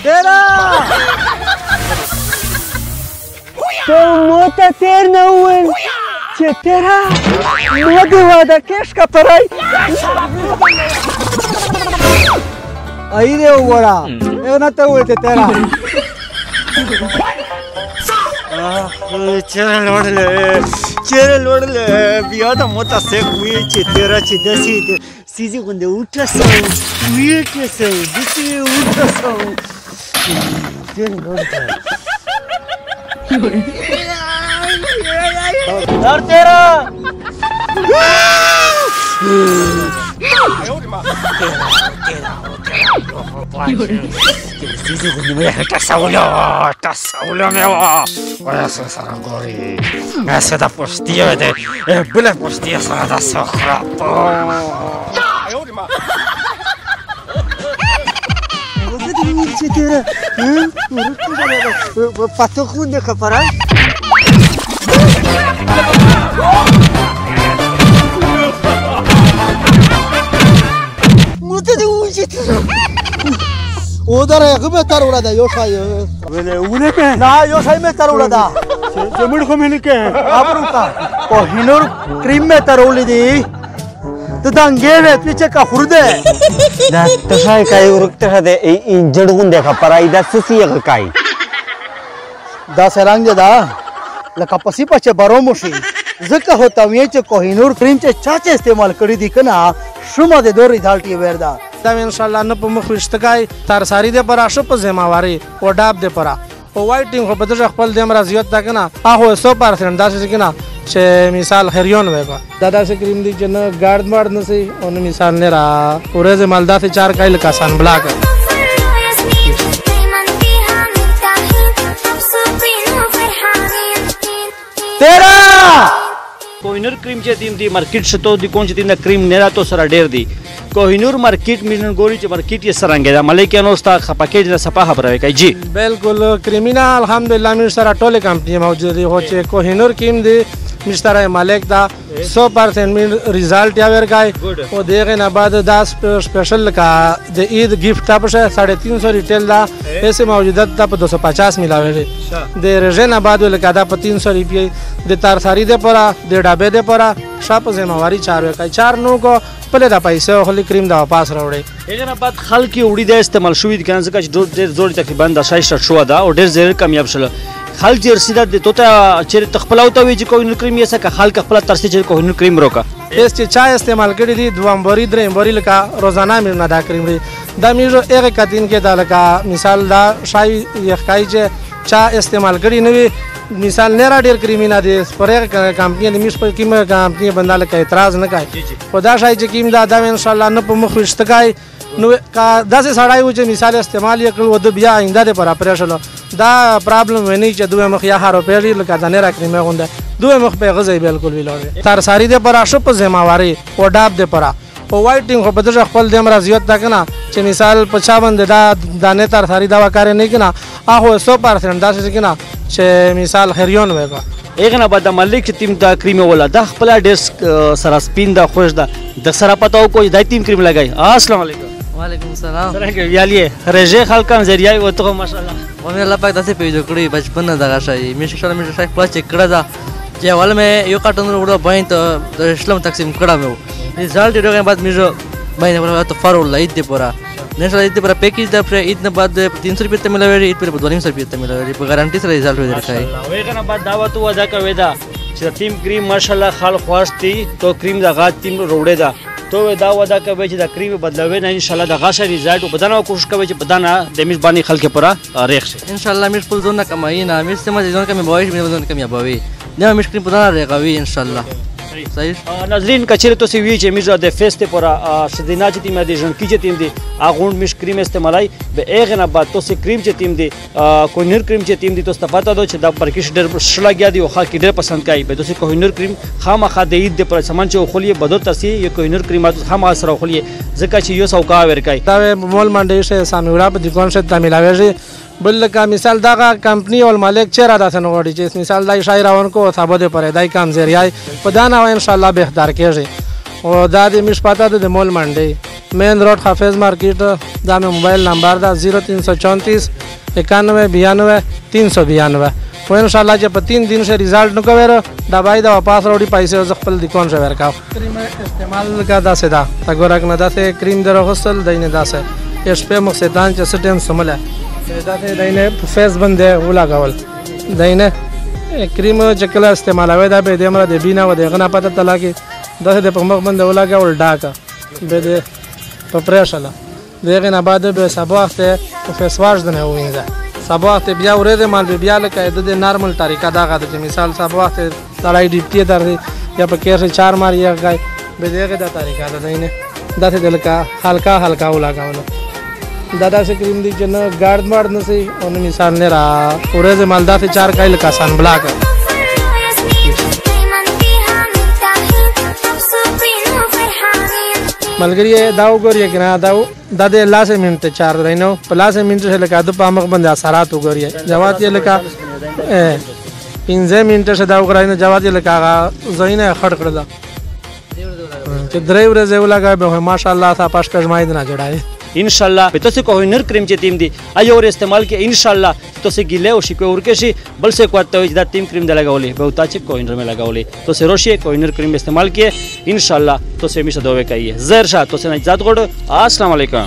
تیرا تو موته تیر نه وویل چې تیرا نو دې واده کې ښکپری ای دې وګوره یو نه ته وویل چې تیرا چیرې لوړله بیا د موته سیک وی چې تیرا چې داسې سیزې غوندې وټسو ویټسو داسې وټسو چیرې لوړله در تیرا Tasaulo meu, olha essa sarangori, essa da postia de, bela postia sara da sohra. پاتو خون ده خبره موته ده اونجه تیرا او داره یقی بهتر اولاده یو شای اونه که نه یو شای بهتر اولاده جمعی خمینی که آبرو که کوهینور کریم بهتر اولیدی تو دنگه به پیچه که خورده دا تشای کای ورکته ده اینجړ غونډه خبره دا سسی غکای دا سرنګ ده لکه پسی پچه برومو شي ځکه هوتا وی چې کوهینور کریم چې چا چې استعمال کړی دی کنه شومه د دور ریزالټ یې وردا دا ان شاء الله نه په مخ وشتګای تر ساری ده پر شپ ذمہواری او ډاب ده پر او وایټینګ خو بدل خپل د مرزیت دا کنه هغه 100% دا چې کنه چې مثال خریون وایبا دا داسې کریم دی چې نه ګارد مار نه سي او نه مثال نه را اورز مالدا سے 4 کایل کا سان بلاک تیرا کوهینور کریم چې تیم دی مارکیټ شته دی کون چې تیم کریم نه راتو سره ډیر دی کوهینور مارکیټ میلن ګوري چې مارکیټ یې سرنګ دا ملیکانو ستا خپکیج نه صفه خبره کوي جی بالکل کریمینال الحمدلله مې سره ټوله کمپنی موجود دی هو چې کوهینور کریم دی مشتری مالک دا 100% من ریزالٹ یا ورګای او دغه نه بعد دا سپیشل کا د عید گیفت تا په 350 ریټیل دا ایسه موجودات دا په 250 ملاوي د رژن بعد ولکا دا په 300 روپیه د تارساری ده پورا د ډابه ده پورا شاپ زمواري 4 ورکای 4 نو کو پله دا پیسې خو کریم دا واپس راوړي هغه بعد خلک وړي د استعمال شوې د کنه ځکه چې ډېر زوړ تقریبا د 60 شو دا او ډېر زیر کامیاب شول خلک چې رسیدات د توته چې تخپلاوته وی چې کوهینور کریم یې سکه خلک خپل ترسي چې کوهینور کریم روکا اس چې چا استعمال کړی دي دوامبوري درېمبوري لکه روزانه مې نه دا کریم دی دا مې هغه کتین کې دا لکه مثال دا شای یخکای چې چا استعمال کړی نه وي مثال نه را ډیر کریمینه دي پرې کمپنی د میش په کیمه کمپنی بنداله کې اعتراض نه کوي خدا شای چې کیم دا ان شاء الله نه په مخ وشتګای نو کا داسې سړی و چې مثال استعمال یې کړ و د بیا آینده د پر پرېښلو دا پرابلم ونی چې دوه مخ یا هارو پیړي لکه دا نه را کریمه غونډه دوه مخ په غزي بالکل ویلوړ تر ساری د پر شپ ذمہواری او ډاب د پر او وایټینګ خو بدل خپل د مرزیت دا کنه چې مثال په چا باندې دا دانه تر ساری دا وکړ نه کنه هغه 100% دا چې کنه چې مثال خریون وایبا هغه نه بعد مالک تیم دا کریم ولا د خپل ډیسک سره سپین دا خوش دا د سره پتاو کوی دا تیم کریم لګای السلام علیکم وعلیکم السلام څنګه یالي رجه خلکان ذریعہ و ته ماشاءالله و مې الله پاک داسې پیدا کړی بچپن دغه شای مې شکل مې شای خپل چې کړه دا چې اول مې یو کارټون وروړو باندې ته د اسلام تقسیم کړه مې ریزالټ ډیرو بعد مې باندې ولا ته فارول لید دی پورا نه سره دې پر پیکیج د پر عید نه بعد 300 روپیه ته ملوي عید پر 200 روپیه ته ملوي په ګارانټي سره ریزالټ ورکړي هغه نه بعد دعوت ودا کوي دا چې تیم کریم ماشاءالله خلک خواشتي تو کریم دا غات تیم روړې دا تو دا ودا کوي چې دا کریم بدلوي نه ان شاء الله دا غاشه ریزالټ بدنه کوشش کوي چې بدنه د میز باندې خلک پورا ریخ شي ان شاء الله مې خپل ځون کمای نه مې سم ځون کمې بوي مې ځون کمې بوي نه مې کریم بدنه ریغوي ان شاء الله صحیح ناظرین کچره تو سی وی چې میزه د فیسټ پورا سدینا چې تیم د جن کی چې تیم دی اغوند مش کریم استعمالای به اغه نه بعد تو سی کریم چې تیم دی کوهینور کریم چې تیم دی تو استفاده دو چې دا پرکیش ډېر شلګیا دی او خلک ډېر پسند کوي به تو سی کوهینور کریم خامخا د عید پر سامان چې خولي بدو ترسي یو کوهینور کریم هم سره خولي ځکه چې یو سوکا ورکای دا مول منډه شه سامورا په دکان شه تاملاوي بل کا مثال دا کمپنی او مالک چیرې دا څنګه وړي چې مثال دای شاعرون کو ثابت پر دای کام ذریعہ په دا نه ان شاء الله به اختیار کیږي او دا د مش پاته د مول منډه main road हाफिज मार्केट दा में mobile number दा 0334 91 92 392 वो इंशाल्लाह जब 3 दिन से रिजल्ट न कवेर दवाई दा वापस रोडी पैसे जखपल दिकोन से वर्का क्रीम इस्तेमाल का दा से दा तगोरक न दा से क्रीम दर हसल दैन दा से एस पे मक्सेदान च सटेम समला दा से दैन फेस बंदे उला गावल दैन क्रीम चकला इस्तेमाल आवे दा बे दे हमरा दे बिना व दे गना पता तला की दा से दे पमक बंदे उला गावल डाका बे दे पप्रेशला देगे ना बाद बे सबवाखते फेस वाश दने होइंदा सबवाखते बिया उरे माल बिया लका दे नॉर्मल तरीका दा गा मिसाल सबवाखते तलाई डिप्टी दर या पर कैसे 4 मार या गाय बे देगे दा तरीका दा दने दा से दिल का हल्का हल्का उला गावल दादा से क्रीम दी जन गार्ड मार न से ओन मिसाल ने रा उरे माल दा से 4 काइल का सन ब्लैक मलगरी दाऊ गोरिया कि ना दाऊ दादे ला से मिनट 4 रहनो प्ला से मिनट से लगा दो पामक बंदा सारा तो गोरिया जवात ये लगा 5 मिनट से दाऊ कराइन जवात ये लगा जइने खड़खड़दा ते ड्राइवर जे लगा बे माशाल्लाह था पास पे जमाई ना जड़ाए इंशाल्लाह तो से कोई नर क्रीम चे टीम दी आयो और इस्तेमाल के इंशाल्लाह तो से गिले ओ शिको और केशी बल से क्वात तो इदा टीम क्रीम दे लगावली बहुत अच्छे कोइनर में लगावली तो से रोशी कोइनर क्रीम इस्तेमाल किए इंशाल्लाह तो से मिश दोवे कहिए जहर शाह तो से इजाजत कोड अस्सलाम वालेकुम।